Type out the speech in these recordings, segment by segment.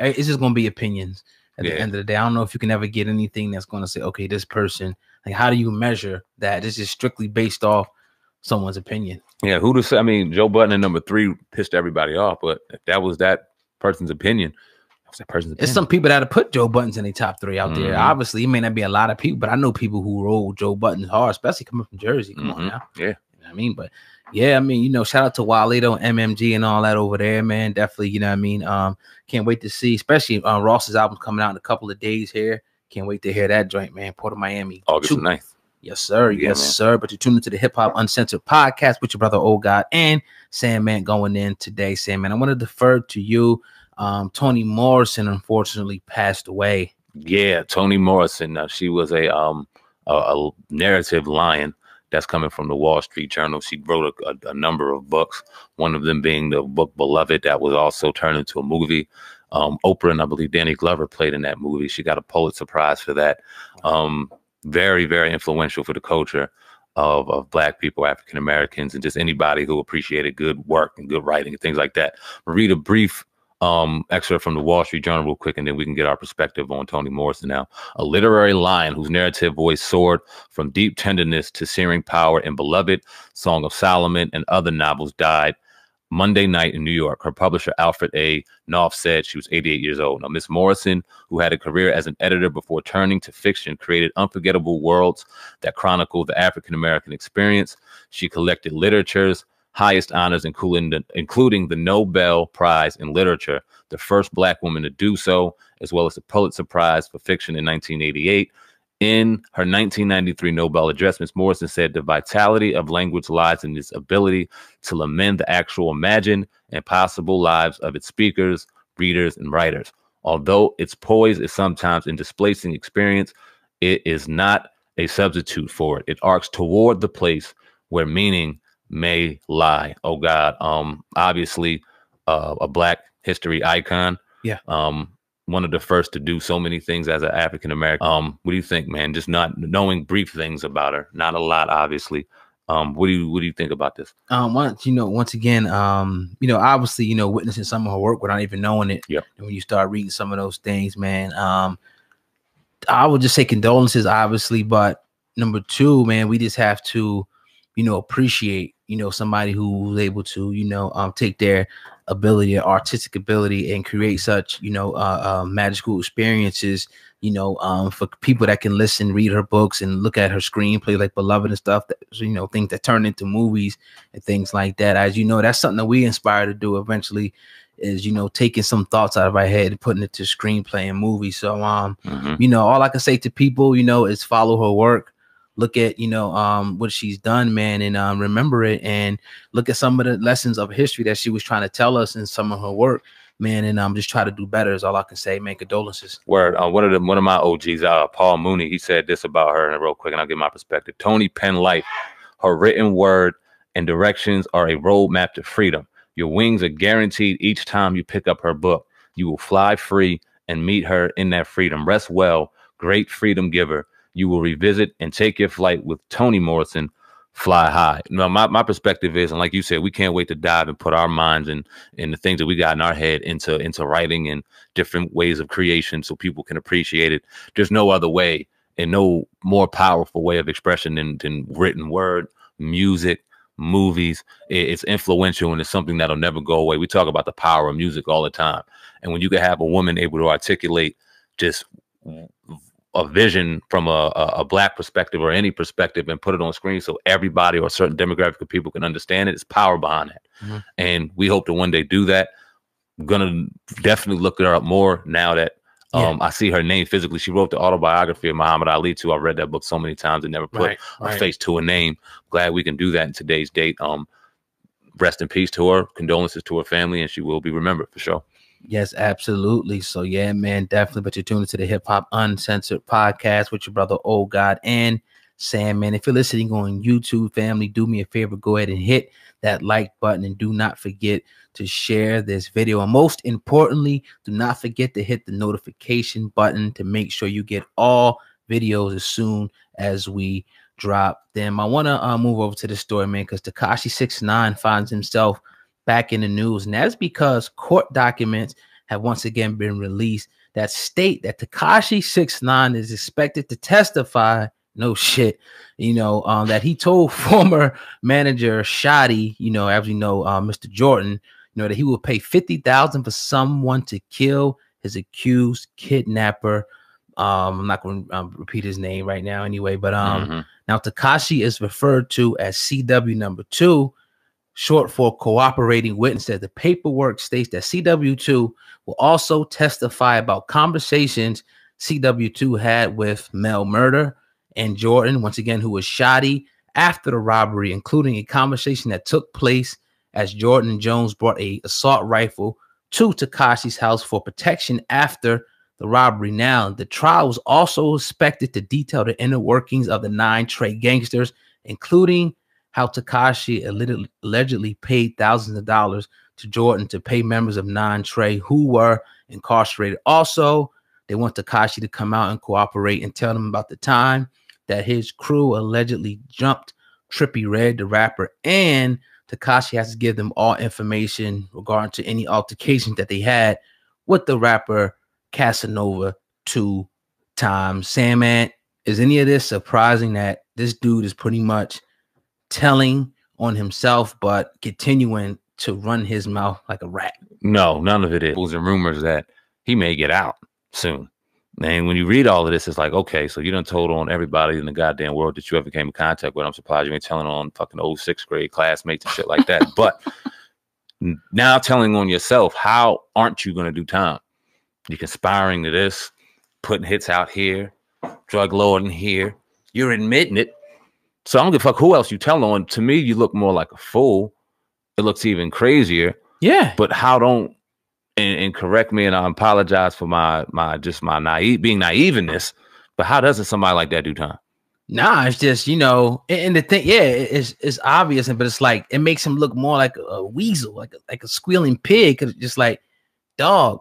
it's just gonna be opinions at the Yeah. end of the day. I don't know if you can ever get anything that's gonna say, okay, this person, like, how do you measure that? This is strictly based off someone's opinion. Yeah, who to say? I mean, Joe Budden at number 3 pissed everybody off, but if that was that person's opinion, that was that person's opinion. It's some people that have put Joe Buttons in the top 3 out there. Mhm. Obviously, it may not be a lot of people, but I know people who roll Joe Buttons hard, especially coming from Jersey. Come on now. Yeah. You know what I mean? But yeah, I mean, you know, shout out to Waledo, MMG, and all that over there, man. Definitely, you know what I mean? Can't wait to see, especially Ross's album coming out in a couple of days here. Can't wait to hear that joint, man. Port of Miami. August 9th. Yes, sir. Yeah, yes, man. sir. But you're tuned into the Hip Hop Uncensored podcast with your brother, Old God, and Sandman going in today. Sandman, I want to defer to you. Toni Morrison unfortunately passed away. Yeah, Toni Morrison. She was a narrative lion that's coming from the Wall Street Journal. She wrote a number of books, one of them being the book Beloved that was also turned into a movie. Oprah and I believe Danny Glover played in that movie. She got a Pulitzer Prize for that. Very, very influential for the culture of Black people, African Americans, and just anybody who appreciated good work and good writing and things like that. I'll read a brief excerpt from the Wall Street Journal real quick, and then we can get our perspective on Toni Morrison now. A literary lion whose narrative voice soared from deep tenderness to searing power in Beloved, Song of Solomon, and other novels died Monday night in New York. Her publisher, Alfred A. Knopf, said she was 88 years old. Now, Miss Morrison, who had a career as an editor before turning to fiction, created unforgettable worlds that chronicle the African-American experience. She collected literature's highest honors, including the Nobel Prize in Literature, the first Black woman to do so, as well as the Pulitzer Prize for Fiction in 1988. In her 1993 Nobel address, Ms. Morrison said the vitality of language lies in its ability to lament the actual imagined and possible lives of its speakers, readers, and writers. Although its poise is sometimes in displacing experience, it is not a substitute for it. It arcs toward the place where meaning may lie. Oh God. Obviously a Black history icon. Yeah. One of the first to do so many things as an African American. What do you think, man? Just not knowing brief things about her, not a lot, obviously. What do you think about this? Once again, obviously, witnessing some of her work without even knowing it. Yep. And when you start reading some of those things, man, I would just say condolences, obviously, but number 2, man, we just have to, appreciate, somebody who's able to, take their ability, artistic ability, and create such, magical experiences, for people that can listen, read her books, and look at her screenplay like Beloved and stuff, that, things that turn into movies and things like that. As you know, that's something that we aspire to do eventually, is, taking some thoughts out of our head and putting it to screenplay and movies. So, all I can say to people, is follow her work. Look at, what she's done, man, and remember it, and look at some of the lessons of history that she was trying to tell us in some of her work, man, and just try to do better is all I can say. Man, condolences. Word. One of my OGs, Paul Mooney, he said this about her, and real quick, and I'll give my perspective. Toni penned life. Her written word and directions are a roadmap to freedom. Your wings are guaranteed each time you pick up her book. You will fly free and meet her in that freedom. Rest well, great freedom giver. You will revisit and take your flight with Toni Morrison. Fly high. My perspective is, and like you said, we can't wait to dive and put our minds and the things that we got in our head into writing and different ways of creation so people can appreciate it. There's no other way and no more powerful way of expression than written word, music, movies. It's influential, and it's something that'll never go away. We talk about the power of music all the time. And when you can have a woman able to articulate just a vision from a Black perspective or any perspective and put it on screen so everybody or a certain demographic of people can understand it, it's power behind that. Mm-hmm. And we hope to one day do that. I'm gonna definitely look her up more now that I see her name physically. She wrote the autobiography of Muhammad Ali too. I've read that book so many times and never put a face to a name. Glad we can do that in today's date. Rest in peace to her. Condolences to her family, and she will be remembered for sure. Yes, absolutely. So yeah, man, definitely. But you're tuned into the Hip Hop Uncensored podcast with your brother Old God and Sandman. If you're listening on YouTube, family, do me a favor, go ahead and hit that like button, and do not forget to share this video. And most importantly, do not forget to hit the notification button to make sure you get all videos as soon as we drop them. I want to move over to the story, man, because Tekashi 6ix9ine finds himself back in the news, and that's because court documents have once again been released that state that Tekashi 6ix9ine is expected to testify. No shit, that he told former manager Shotti, as we know, Mr. Jordan, that he will pay $50,000 for someone to kill his accused kidnapper. I'm not going to repeat his name right now anyway, but now Tekashi is referred to as CW number 2, short for cooperating witness. The paperwork states that CW2 will also testify about conversations CW2 had with Mel Murder and Jordan, once again, who was Shotti after the robbery, including a conversation that took place as Jordan and Jones brought a assault rifle to Tekashi's house for protection after the robbery. Now, the trial was also expected to detail the inner workings of the 9 Trey gangsters, including how Tekashi allegedly paid thousands of dollars to Jordan to pay members of 9 Trey who were incarcerated. Also, they want Tekashi to come out and cooperate and tell them about the time that his crew allegedly jumped Trippie Redd, the rapper, and Tekashi has to give them all information regarding to any altercations that they had with the rapper Casanova 2 times. Sandman, is any of this surprising that this dude is pretty much telling on himself but continuing to run his mouth like a rat? No, none of it is. There's rumors that he may get out soon. And when you read all of this, it's like, okay, so you done told on everybody in the goddamn world that you ever came in contact with. I'm surprised you ain't telling on fucking old 6th grade classmates and shit like that. But now telling on yourself, how aren't you going to do time? You're conspiring to this, putting hits out here, drug lording here. You're admitting it. So I don't give a fuck who else you tell on. To me, you look more like a fool. It looks even crazier. Yeah. But how don't, and correct me, and I apologize for my naive in this, but how doesn't somebody like that do time? Nah, it's just, and the thing, yeah, it's obvious, but it's like, it makes him look more like a weasel, like a squealing pig. Cause just like, dog,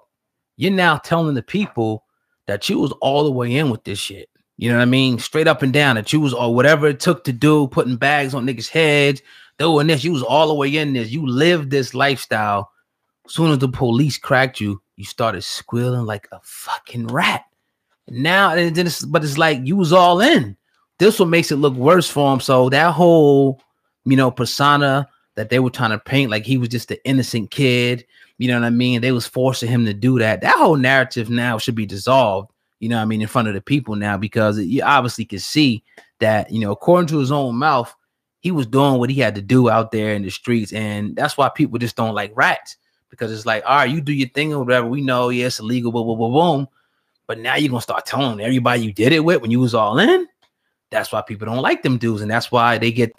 you're now telling the people that you was all the way in with this shit. You know what I mean? Straight up and down, that you was, or whatever it took to do, putting bags on niggas' heads, doing this, you was all the way in this. You lived this lifestyle. As soon as the police cracked you, you started squealing like a fucking rat. Now, but it's like you was all in. This what makes it look worse for him. So that whole, persona that they were trying to paint, like he was just an innocent kid, you know what I mean? They was forcing him to do that. That whole narrative now should be dissolved, in front of the people now, because you obviously can see that, according to his own mouth, he was doing what he had to do out there in the streets. And that's why people just don't like rats. Because it's like, all right, you do your thing or whatever. We know, yeah, it's illegal, boom, boom, boom, boom. But now you're going to start telling everybody you did it with when you was all in. That's why people don't like them dudes. And that's why they get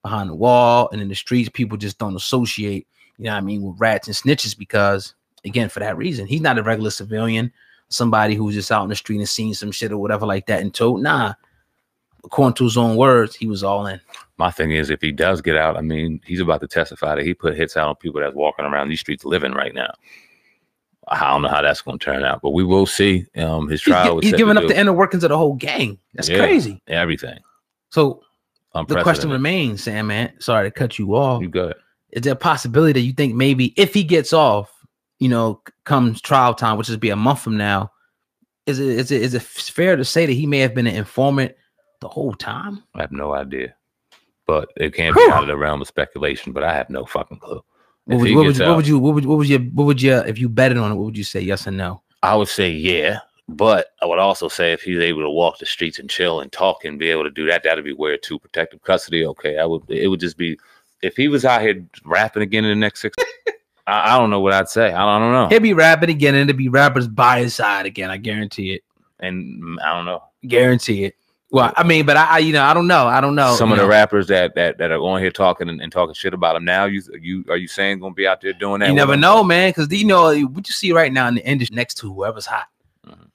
behind the wall. And in the streets, people just don't associate, with rats and snitches. Because, again, for that reason, he's not a regular civilian, somebody who's just out in the street and seen some shit or whatever like that and told, nah. According to his own words, he was all in. My thing is, if he does get out, he's about to testify that he put hits out on people that's walking around these streets living right now. I don't know how that's going to turn out, but we will see. His trial. He's giving up the inner workings of the whole gang. That's crazy. Everything. So the question remains, Sam, man. Sorry to cut you off. You good? Is there a possibility that you think maybe if he gets off, comes trial time, which is be a month from now, is it fair to say that he may have been an informant the whole time? I have no idea, but it can't be out of the realm of speculation. But I have no fucking clue. What would you if you betted on it? What would you say? Yes or no? I would say yeah, but I would also say if he's able to walk the streets and chill and talk and be able to do that, that'd be weird too. Protective custody, okay. It would just be if he was out here rapping again in the next 6. I don't know what I'd say. I don't know. He'll be rapping again, and it'll be rappers by his side again. I guarantee it. And I don't know. Guarantee it. Well, but I don't know. I don't know. Some of the rappers that are on here talking and talking shit about him now. Are you saying gonna be out there doing that? You never know, man. Because what you see right now in the industry, next to whoever's hot,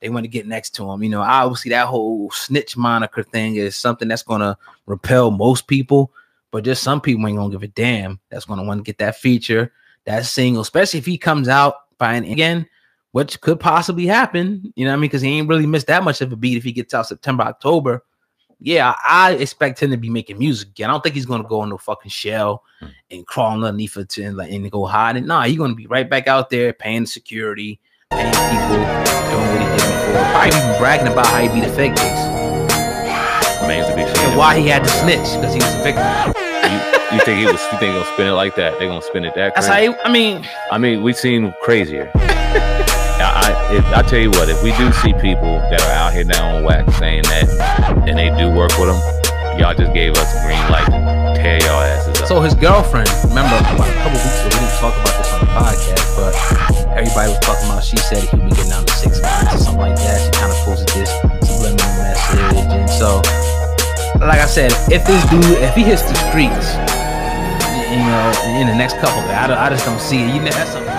they want to get next to him. Obviously that whole snitch moniker thing is something that's gonna repel most people, but just some people ain't gonna give a damn. That's gonna want to get that feature, that single, especially if he comes out again, which could possibly happen. Because he ain't really missed that much of a beat if he gets out September, October. yeah, I expect him to be making music again. I don't think he's gonna go in no fucking shell and crawl underneath it and go hide. And nah, he's gonna be right back out there paying security, paying people, doing what he did before. Probably even bragging about how he beat a fake case. Remains to be seen. And why he had to snitch, because he was a victim. You think he'll spin it like that? They're gonna spin it that crazy? That's how I mean, we've seen crazier. I tell you what, if we do see people that are out here now on wax saying that, and they do work with them, y'all just gave us a green light to tear y'all asses up. So his girlfriend, remember about a couple weeks ago, we didn't talk about this on the podcast, but everybody was talking about, she said he would be getting down to 6 months or something like that. She kind of posted this subliminal message. And so, like I said, if this dude, if he hits the streets, you know, in the next couple of days, I just don't see it. You know, that's something.